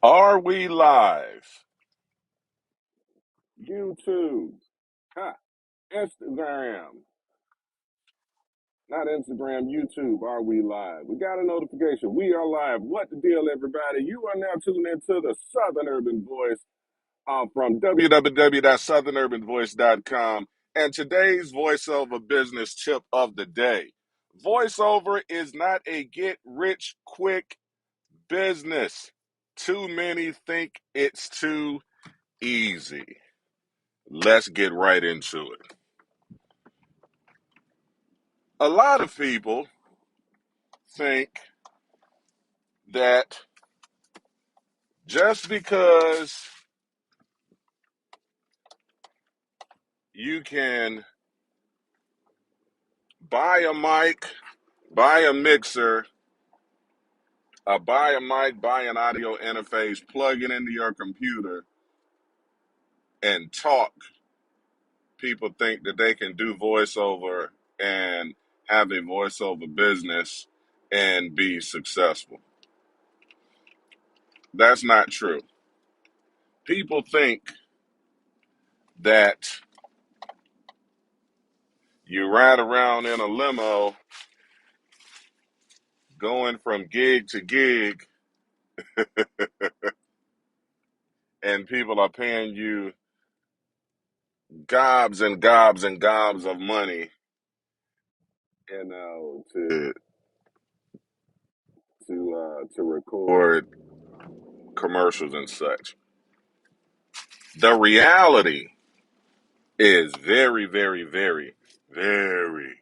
Are we live? YouTube, ha, Instagram, not Instagram, YouTube. Are we live? We got a notification. We are live. What the deal, everybody? You are now tuned into the Southern Urban Voice from www.southernurbanvoice.com. And today's voiceover business tip of the day. VoiceOver is not a get rich quick business. Too many think it's too easy. Let's get right into it. A lot of people think that just because you can buy a mic, buy a mixer, buy a mic, buy an audio interface, plug it into your computer, and talk, people think that they can do voiceover and have a voiceover business and be successful. That's not true. People think that you ride around in a limo going from gig to gig and people are paying you gobs and gobs and gobs of money, to record commercials and such. The reality is very, very, very, very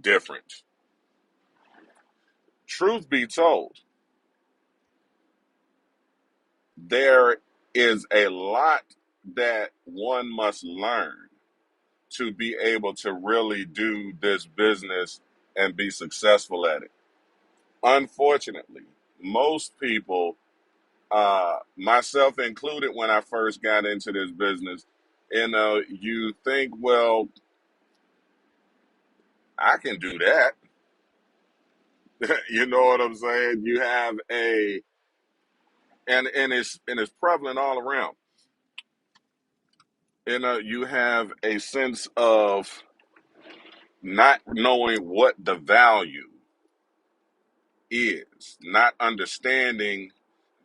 different. Truth be told, there is a lot that one must learn to be able to really do this business and be successful at it. Unfortunately, most people, myself included, when I first got into this business, you think, well, I can do that. You know what I'm saying? You have and it's prevalent all around. You have a sense of not knowing what the value is, not understanding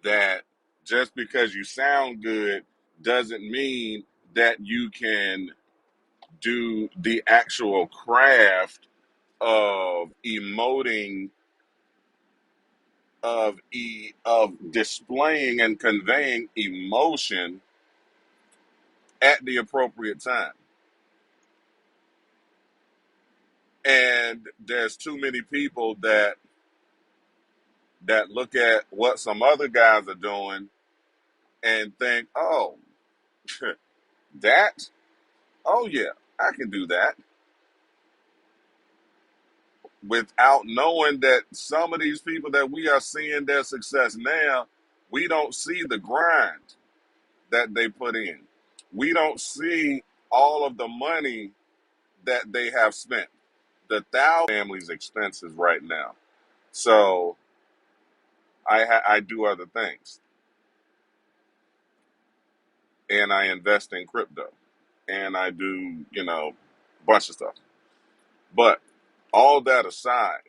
that just because you sound good doesn't mean that you can do the actual craft of emoting, of displaying and conveying emotion at the appropriate time. And there's too many people that look at what some other guys are doing and think, oh, that, oh yeah, I can do that, without knowing that some of these people that we are seeing their success now, we don't see the grind that they put in. We don't see all of the money that they have spent, the family's expenses right now. So I do other things, and I invest in crypto, and I do, a bunch of stuff. But all that aside,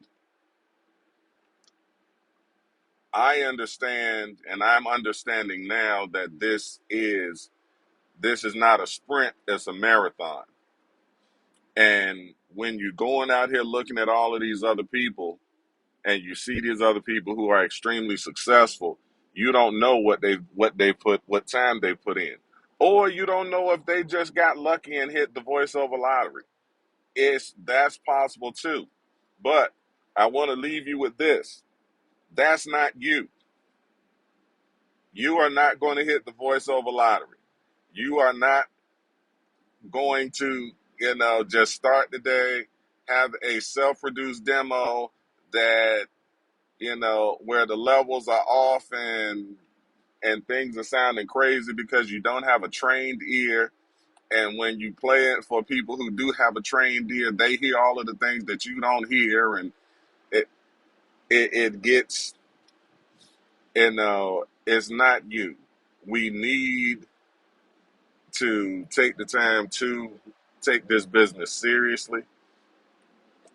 I understand, and I'm understanding now that this is not a sprint, it's a marathon. And when you're going out here looking at all of these other people and you see these other people who are extremely successful, you don't know what time they put in. Or you don't know if they just got lucky and hit the voiceover lottery. That's possible too. But I want to leave you with this. That's not you. You are not going to hit the voiceover lottery. You are not going to, just start the day, have a self-produced demo that, where the levels are off and things are sounding crazy because you don't have a trained ear. And when you play it for people who do have a trained ear, they hear all of the things that you don't hear, and it it gets it's not you. We need to take the time to take this business seriously.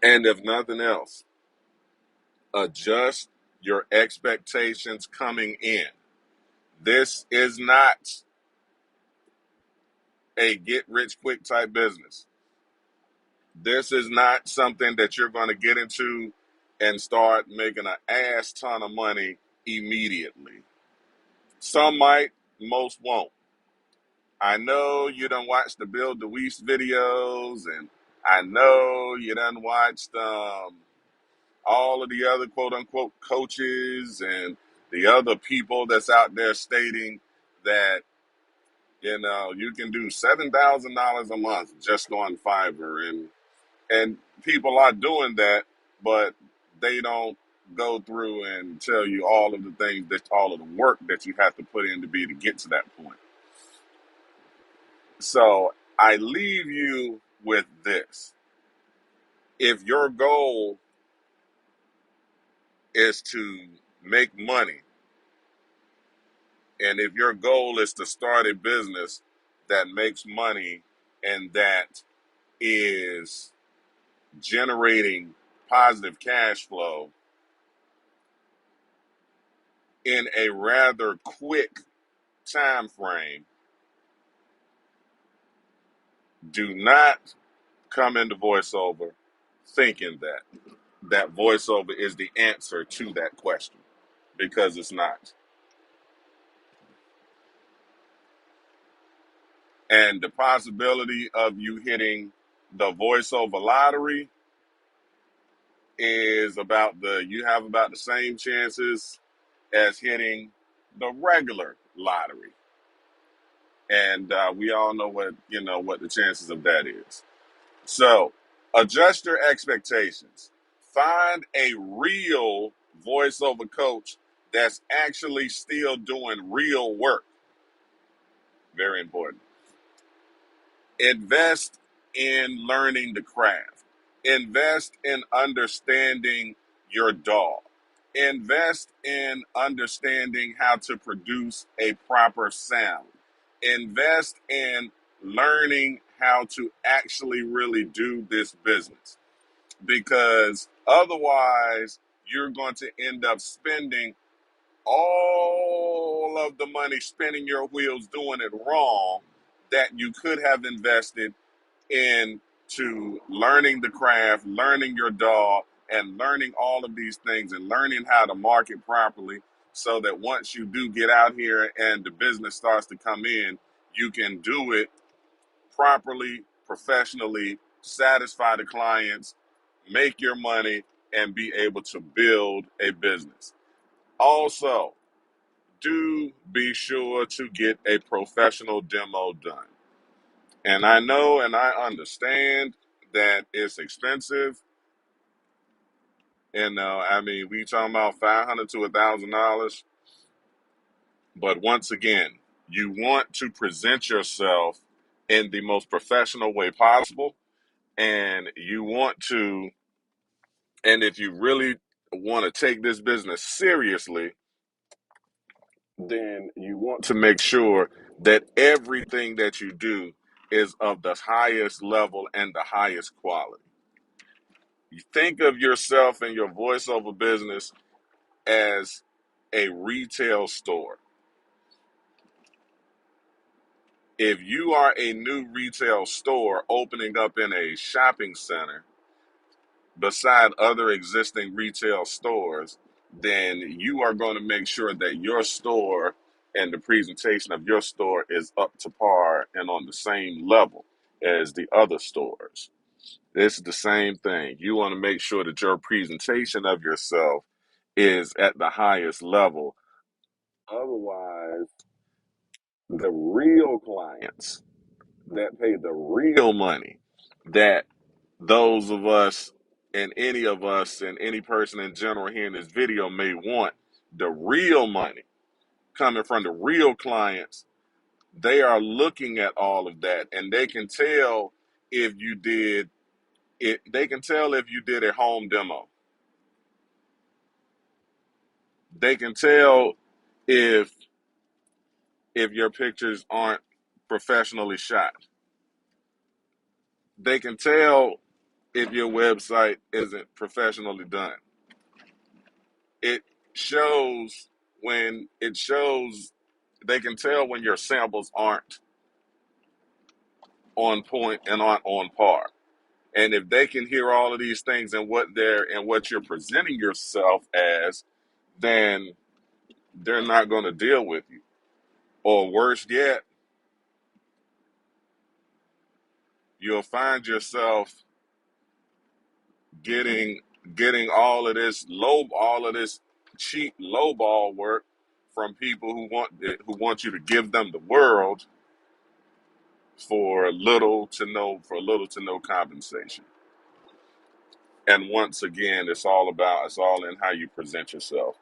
And if nothing else, adjust your expectations coming in. This is not a get rich quick type business. This is not something that you're going to get into and start making an ass ton of money immediately. Some might, most won't. I know you done watched the Bill DeWeese videos, and I know you done watched all of the other quote unquote coaches and the other people that's out there stating that you can do $7,000 a month just on Fiverr, and people are doing that, but they don't go through and tell you all of the things, that all of the work that you have to put in to get to that point. So I leave you with this: if your goal is to make money, and if your goal is to start a business that makes money and that is generating positive cash flow in a rather quick time frame, do not come into VoiceOver thinking that VoiceOver is the answer to that question, because it's not. And the possibility of you hitting the VoiceOver lottery is you have about the same chances as hitting the regular lottery. And we all know what the chances of that is. So adjust your expectations. Find a real VoiceOver coach that's actually still doing real work. Very important. Invest in learning the craft. Invest in understanding your DAW. Invest in understanding how to produce a proper sound. Invest in learning how to actually really do this business, because otherwise you're going to end up spending all of the money, spinning your wheels, doing it wrong, that you could have invested into learning the craft, learning your DAW, and learning all of these things, and learning how to market properly, so that once you do get out here and the business starts to come in, you can do it properly, professionally, satisfy the clients, make your money, and be able to build a business. Also, do be sure to get a professional demo done. And I know and I understand that it's expensive. And we talking about $500 to $1,000. But once again, you want to present yourself in the most professional way possible. And if you really want to take this business seriously, then you want to make sure that everything that you do is of the highest level and the highest quality. You think of yourself and your VoiceOver business as a retail store. If you are a new retail store opening up in a shopping center beside other existing retail stores, then you are going to make sure that your store and the presentation of your store is up to par and on the same level as the other stores. It's the same thing. You want to make sure that your presentation of yourself is at the highest level. Otherwise, the real clients that pay the real money, that those of us and any of us and any person in general here in this video may want, the real money coming from the real clients, they are looking at all of that, and they can tell if you did it. They can tell if you did a home demo. They can tell if your pictures aren't professionally shot. They can tell if your website isn't professionally done. It shows they can tell when your samples aren't on point and aren't on par. And if they can hear all of these things and what you're presenting yourself as, then they're not going to deal with you. Or worse yet, you'll find yourself getting all of this cheap lowball work from people who want you to give them the world for little to no compensation. And once again, it's all in how you present yourself.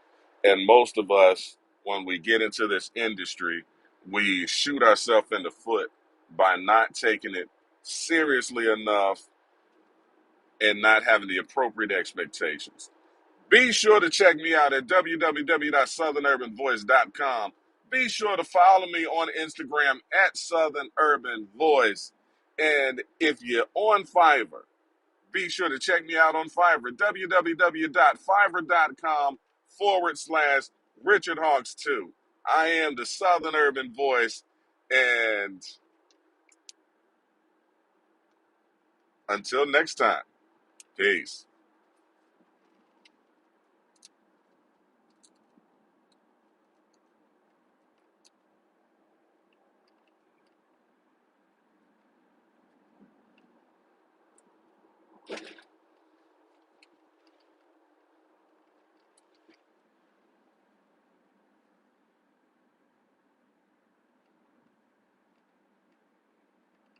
And most of us, when we get into this industry, we shoot ourselves in the foot by not taking it seriously enough and not having the appropriate expectations. Be sure to check me out at www.southernurbanvoice.com. Be sure to follow me on Instagram at Southern Urban Voice. And if you're on Fiverr, be sure to check me out on Fiverr, www.fiverr.com/Richard Hawks 2. I am the Southern Urban Voice. And until next time, peace.